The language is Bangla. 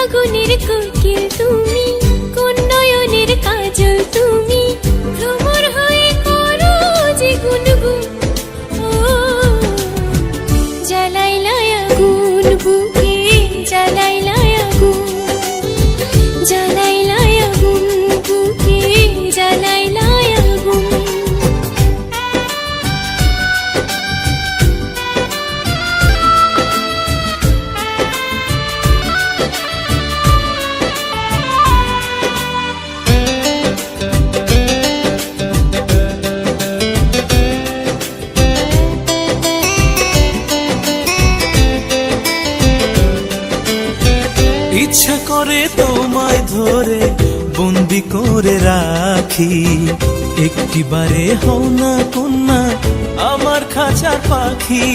ফাগুনের কোকিল তুমি, কোন নয়নের কাজল তুমি, ভ্রমর হয়ে করো যে গুনগুন। ও জ্বালাইলাই আগুন বুকে, জ্বালাইলাই আগুন, জ্বালাইলাই আগুন বুকে, জ্বালাইলাই আগুন। ইচ্ছা করে তোমায় ধরে বন্দি করে রাখি, একটিবারে হও না কন্যা আমার খাঁচার পাখি।